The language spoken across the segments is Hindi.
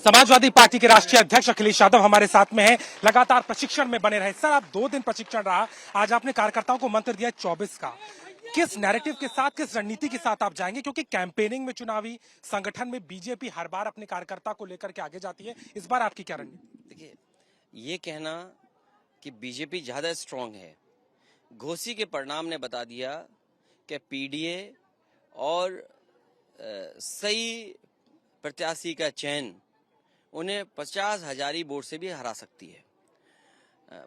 समाजवादी पार्टी के राष्ट्रीय अध्यक्ष अखिलेश यादव हमारे साथ में हैं। लगातार प्रशिक्षण में बने रहे। सर, आप 2 दिन प्रशिक्षण रहा, आज आपने कार्यकर्ताओं को मंत्र दिया 24 का। किस नैरेटिव के साथ, किस रणनीति के साथ आप जाएंगे? क्योंकि कैंपेनिंग में, चुनावी संगठन में बीजेपी हर बार अपने कार्यकर्ता को लेकर के आगे जाती है, इस बार आपकी क्या रणनीति? देखिए, ये कहना कि बीजेपी ज्यादा स्ट्रांग है, घोसी के परिणाम ने बता दिया कि पीडीए और सही प्रत्याशी का चयन उन्हें 50,000 वोट से भी हरा सकती है।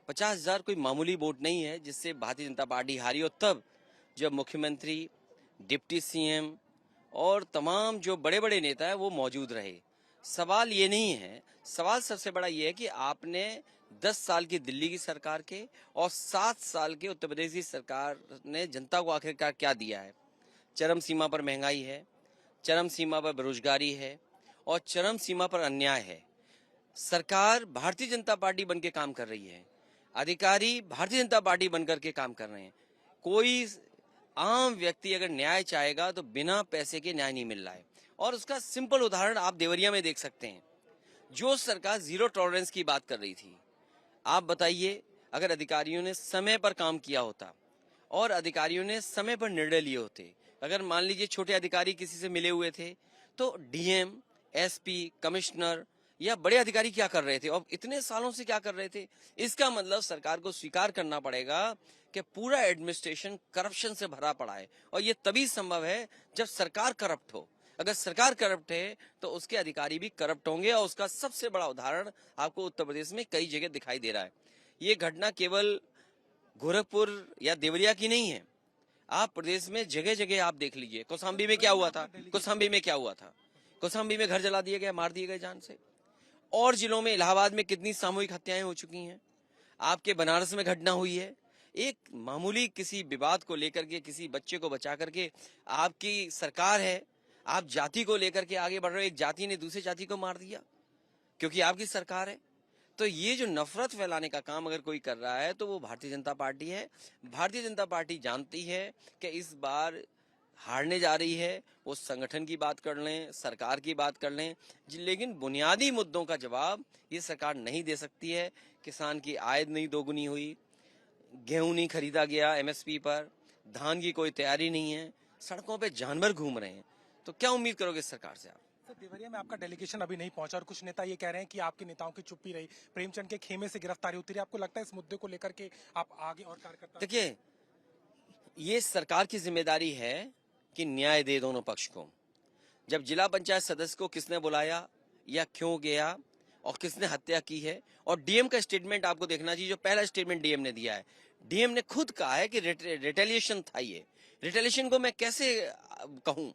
50,000 कोई मामूली वोट नहीं है जिससे भारतीय जनता पार्टी हारी, और तब जब मुख्यमंत्री, डिप्टी सीएम और तमाम जो बड़े बड़े नेता हैं वो मौजूद रहे। सवाल ये नहीं है, सवाल सबसे बड़ा ये है कि आपने 10 साल की दिल्ली की सरकार के और 7 साल के उत्तर प्रदेश की सरकार ने जनता को आखिरकार क्या दिया है। चरम सीमा पर महंगाई है, चरम सीमा पर बेरोजगारी है और चरम सीमा पर अन्याय है। सरकार भारतीय जनता पार्टी बनके काम कर रही है, अधिकारी भारतीय जनता पार्टी बनकर के काम कर रहे हैं। कोई आम व्यक्ति अगर न्याय चाहेगा तो बिना पैसे के न्याय नहीं मिल रहा है, और उसका सिंपल उदाहरण आप देवरिया में देख सकते हैं। जो सरकार जीरो टॉलरेंस की बात कर रही थी, आप बताइए, अगर अधिकारियों ने समय पर काम किया होता और अधिकारियों ने समय पर निर्णय लिए होते, अगर मान लीजिए छोटे अधिकारी किसी से मिले हुए थे तो डीएम, एसपी, कमिश्नर या बड़े अधिकारी क्या कर रहे थे और इतने सालों से क्या कर रहे थे। इसका मतलब सरकार को स्वीकार करना पड़ेगा कि पूरा एडमिनिस्ट्रेशन करप्शन से भरा पड़ा है, और ये तभी संभव है जब सरकार करप्ट हो। अगर सरकार करप्ट है तो उसके अधिकारी भी करप्ट होंगे, और उसका सबसे बड़ा उदाहरण आपको उत्तर प्रदेश में कई जगह दिखाई दे रहा है। ये घटना केवल गोरखपुर या देवरिया की नहीं है, आप प्रदेश में जगह जगह आप देख लीजिए। कौशाम्बी में क्या हुआ था, कौशाम्बी में घर जला दिए गए, मार दिए गए जान से। और जिलों में, इलाहाबाद में कितनी सामूहिक हत्याएं हो चुकी हैं। आपके बनारस में घटना हुई है। एक मामूली किसी विवाद को लेकर के, किसी बच्चे को बचा करके आपकी सरकार है, आप जाति को लेकर के आगे बढ़ रहे हो। एक जाति ने दूसरी जाति को मार दिया क्योंकि आपकी सरकार है। तो ये जो नफरत फैलाने का काम अगर कोई कर रहा है तो वो भारतीय जनता पार्टी है। भारतीय जनता पार्टी जानती है कि इस बार हारने जा रही है। वो संगठन की बात कर लें, सरकार की बात कर लें, लेकिन बुनियादी मुद्दों का जवाब ये सरकार नहीं दे सकती है। किसान की आय नहीं दोगुनी हुई, गेहूं नहीं खरीदा गया एमएसपी पर, धान की कोई तैयारी नहीं है, सड़कों पे जानवर घूम रहे हैं। तो क्या उम्मीद करोगे इस सरकार से आप? सर, देवरिया में आपका डेलीगेशन अभी नहीं पहुंचा और कुछ नेता ये कह रहे हैं कि आपके नेताओं की चुप्पी रही, प्रेमचंद के खेमे से गिरफ्तारी होती रही। आपको लगता है इस मुद्दे को लेकर के आप आगे और कार्यकर्ता? देखिए, ये सरकार की जिम्मेदारी है कि न्याय दे दोनों पक्ष को। जब जिला पंचायत सदस्य को किसने बुलाया या क्यों गया और किसने हत्या की है, और डीएम का स्टेटमेंट आपको देखना चाहिए। जो पहला स्टेटमेंट डीएम ने दिया है, डीएम ने खुद कहा है कि रिटेलिएशन था। ये रिटेलिएशन को मैं कैसे कहूं?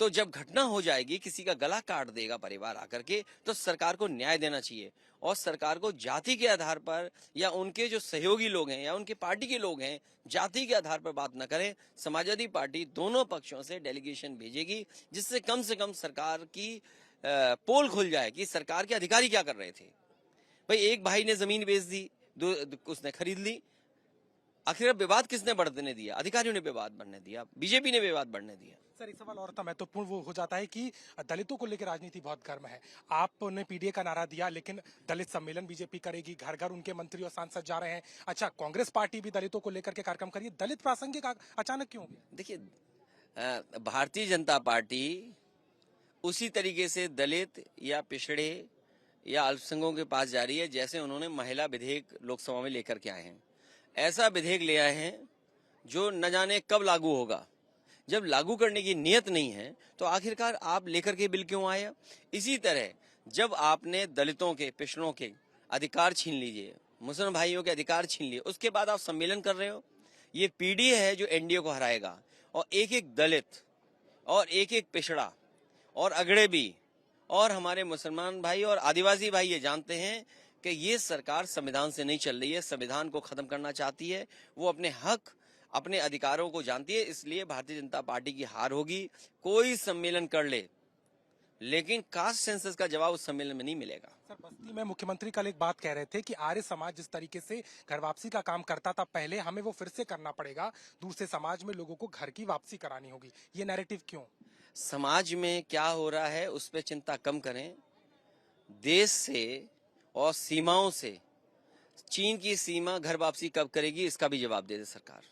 तो जब घटना हो जाएगी, किसी का गला काट देगा परिवार आकर के, तो सरकार को न्याय देना चाहिए। और सरकार को जाति के आधार पर या उनके जो सहयोगी लोग हैं या उनके पार्टी के लोग हैं, जाति के आधार पर बात न करें। समाजवादी पार्टी दोनों पक्षों से डेलीगेशन भेजेगी, जिससे कम से कम सरकार की पोल खुल जाए कि सरकार के अधिकारी क्या कर रहे थे। भाई, एक भाई ने जमीन बेच दी, उसने खरीद ली। आखिर विवाद किसने बढ़ने दिया? अधिकारियों ने विवाद बढ़ने दिया, बीजेपी ने विवाद बढ़ने दिया। सर, एक सवाल और था महत्वपूर्ण, वो हो जाता है कि दलितों को लेकर राजनीति बहुत गर्म है। आपने पीडीए का नारा दिया, लेकिन दलित सम्मेलन बीजेपी करेगी, घर घर उनके मंत्री और सांसद जा रहे हैं। अच्छा, कांग्रेस पार्टी भी दलितों को लेकर के कार्यक्रम करिए, दलित प्रासंगिक अचानक क्यों हो गया? देखिए, भारतीय जनता पार्टी उसी तरीके से दलित या पिछड़े या अल्पसंख्यकों के पास जा रही है जैसे उन्होंने महिला विधेयक लोकसभा में लेकर के आए हैं। ऐसा विधेयक ले आए हैं जो न जाने कब लागू होगा। जब लागू करने की नीयत नहीं है तो आखिरकार आप लेकर के बिल क्यों आए? इसी तरह जब आपने दलितों के, पिछड़ों के अधिकार छीन लीजिए, मुस्लिम भाइयों के अधिकार छीन लिए, उसके बाद आप सम्मेलन कर रहे हो। ये पीडीए है जो एनडीए को हराएगा, और एक एक दलित और एक एक पिछड़ा और अगड़े भी और हमारे मुसलमान भाई और आदिवासी भाई ये जानते हैं कि ये सरकार संविधान से नहीं चल रही है, संविधान को खत्म करना चाहती है। वो अपने हक, अपने अधिकारों को जानती है, इसलिए भारतीय जनता पार्टी की हार होगी। कोई सम्मेलन कर ले, लेकिन कास्ट सेंसस का जवाब उस सम्मेलन में नहीं मिलेगा। सर, बस्ती में मुख्यमंत्री कल एक बात कह रहे थे कि आर्य समाज जिस तरीके से घर वापसी का काम करता था पहले, हमें वो फिर से करना पड़ेगा। दूसरे समाज में लोगों को घर की वापसी करानी होगी। ये नैरेटिव क्यों? समाज में क्या हो रहा है उस पर चिंता कम करें। देश से और सीमाओं से चीन की सीमा घर वापसी कब करेगी, इसका भी जवाब दे दे सरकार।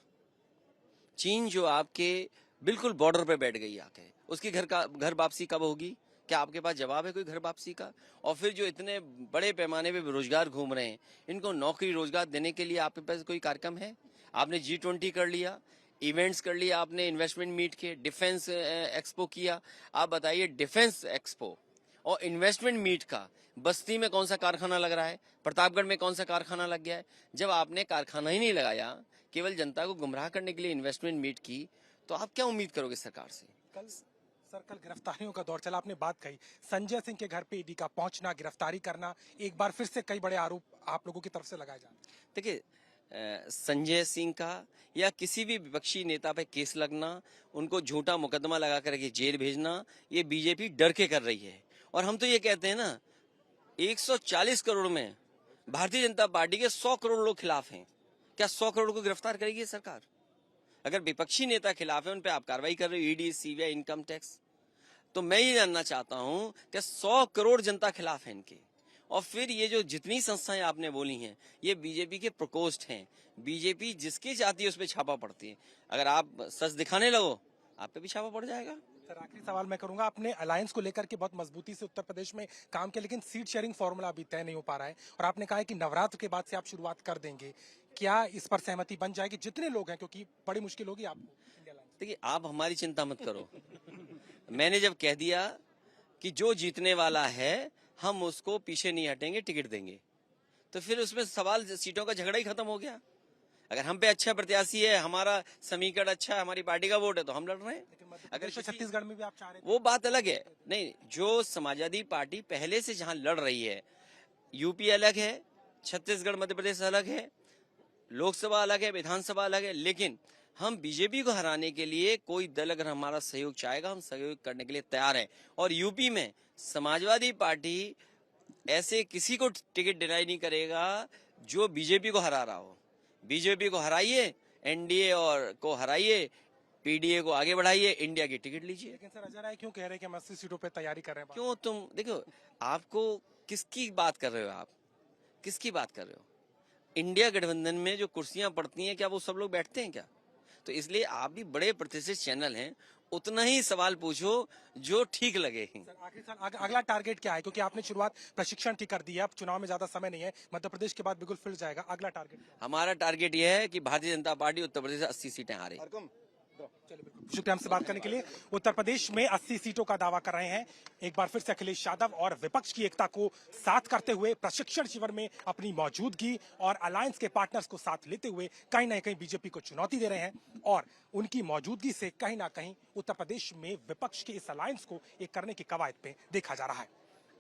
चीन जो आपके बिल्कुल बॉर्डर पे बैठ गई आके, उसकी घर वापसी कब होगी? क्या आपके पास जवाब है कोई घर वापसी का? और फिर जो इतने बड़े पैमाने पे बेरोजगार घूम रहे हैं, इनको नौकरी रोजगार देने के लिए आपके पास कोई कार्यक्रम है? आपने G20 कर लिया, इवेंट्स कर लिया, आपने इन्वेस्टमेंट मीट के, डिफेंस एक्सपो किया। आप बताइए, डिफेंस एक्सपो और इन्वेस्टमेंट मीट का बस्ती में कौन सा कारखाना लग रहा है? प्रतापगढ़ में कौन सा कारखाना लग गया है? जब आपने कारखाना ही नहीं लगाया, केवल जनता को गुमराह करने के लिए इन्वेस्टमेंट मीट की, तो आप क्या उम्मीद करोगे सरकार से? कल गिरफ्तारियों का दौर चला, आपने बात कही संजय सिंह के घर पे ईडी का पहुंचना, गिरफ्तारी करना, एक बार फिर से कई बड़े आरोप आप लोगों की तरफ से लगाए जा रहे हैं। देखिए, संजय सिंह का या किसी भी विपक्षी नेता पे केस लगना, उनको झूठा मुकदमा लगा करके जेल भेजना, ये बीजेपी डर के कर रही है। और हम तो ये कहते हैं ना, 140 करोड़ में भारतीय जनता पार्टी के 100 करोड़ लोग खिलाफ हैं। क्या 100 करोड़ को गिरफ्तार करेगी सरकार? अगर विपक्षी नेता खिलाफ है, उन पे आप कार्रवाई कर रहे हो, ईडी, सीबीआई, इनकम टैक्स, तो मैं ये जानना चाहता हूं कि 100 करोड़ जनता खिलाफ है इनके। और फिर ये जो जितनी संस्थाएं आपने बोली हैं, ये बीजेपी के प्रकोष्ठ हैं। बीजेपी जिसकी चाहती है उस पर छापा पड़ती है। अगर आप सच दिखाने लगो, आप पे भी छापा पड़ जाएगा। सर, आखिरी सवाल मैं करूंगा, आपने अलायंस को लेकर के बहुत मजबूती से उत्तर प्रदेश में काम किया, लेकिन सीट शेयरिंग फॉर्मूला अभी तय नहीं हो पा रहा है और आपने कहा है कि नवरात्र के बाद से आप शुरुआत कर देंगे। क्या इस पर सहमति बन जाएगी? जितने लोग हैं, क्योंकि बड़ी मुश्किल होगी आपको इंडिया अलायंस। देखिए, आप हमारी चिंता मत करो। मैंने जब कह दिया कि जो जीतने वाला है हम उसको पीछे नहीं हटेंगे, टिकट देंगे, तो फिर उसमें सवाल सीटों का झगड़ा ही खत्म हो गया। अगर हम पे अच्छा प्रत्याशी है, हमारा समीकरण अच्छा है, हमारी पार्टी का वोट है, तो हम लड़ रहे हैं। अगर छत्तीसगढ़ में भी आप चाह रहे थे, वो बात अलग है। नहीं, जो समाजवादी पार्टी पहले से जहां लड़ रही है, यूपी अलग है, छत्तीसगढ़ मध्य प्रदेश अलग है, लोकसभा अलग है, विधानसभा अलग है, लेकिन हम बीजेपी को हराने के लिए कोई दल अगर हमारा सहयोग चाहेगा, हम सहयोग करने के लिए तैयार हैं। और यूपी में समाजवादी पार्टी ऐसे किसी को टिकट डिनाई नहीं करेगा जो बीजेपी को हरा रहा हो। बीजेपी को हराइए, एनडीए और को हराइए, पीडीए को आगे बढ़ाइए, इंडिया की टिकट लीजिए। लेकिन सर अजय राय क्यों कह रहे हैं कि हम 80 सीटों पे तैयारी कर रहे हैं? क्यों? तुम देखो, आपको किसकी बात कर रहे हो? आप किसकी बात कर रहे हो? इंडिया गठबंधन में जो कुर्सियां पड़ती हैं, क्या वो सब लोग बैठते हैं क्या? तो इसलिए आप भी बड़े प्रतिष्ठित चैनल हैं, उतना ही सवाल पूछो जो ठीक लगे। सर, आखिरी साल अगला टारगेट क्या है? क्योंकि आपने शुरुआत प्रशिक्षण की कर दी है, अब चुनाव में ज्यादा समय नहीं है, मध्य प्रदेश के बाद बिल्कुल फिर जाएगा। अगला टारगेट क्या है? हमारा टारगेट यह है कि भारतीय जनता पार्टी उत्तर प्रदेश से 80 सीटें हारे। चलिए, बिल्कुल शुक्रिया हमसे बात करने के लिए। उत्तर प्रदेश में 80 सीटों का दावा कर रहे हैं। एक बार फिर से अखिलेश यादव और विपक्ष की एकता को साथ करते हुए प्रशिक्षण शिविर में अपनी मौजूदगी और अलायंस के पार्टनर्स को साथ लेते हुए कहीं ना कहीं बीजेपी को चुनौती दे रहे हैं और उनकी मौजूदगी से कहीं ना कहीं उत्तर प्रदेश में विपक्ष के इस अलायंस को एक करने की कवायद पे देखा जा रहा है।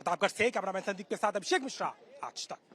प्रतापगढ़ से कैमरामैन संदीप के साथ अभिषेक मिश्रा, आज तक।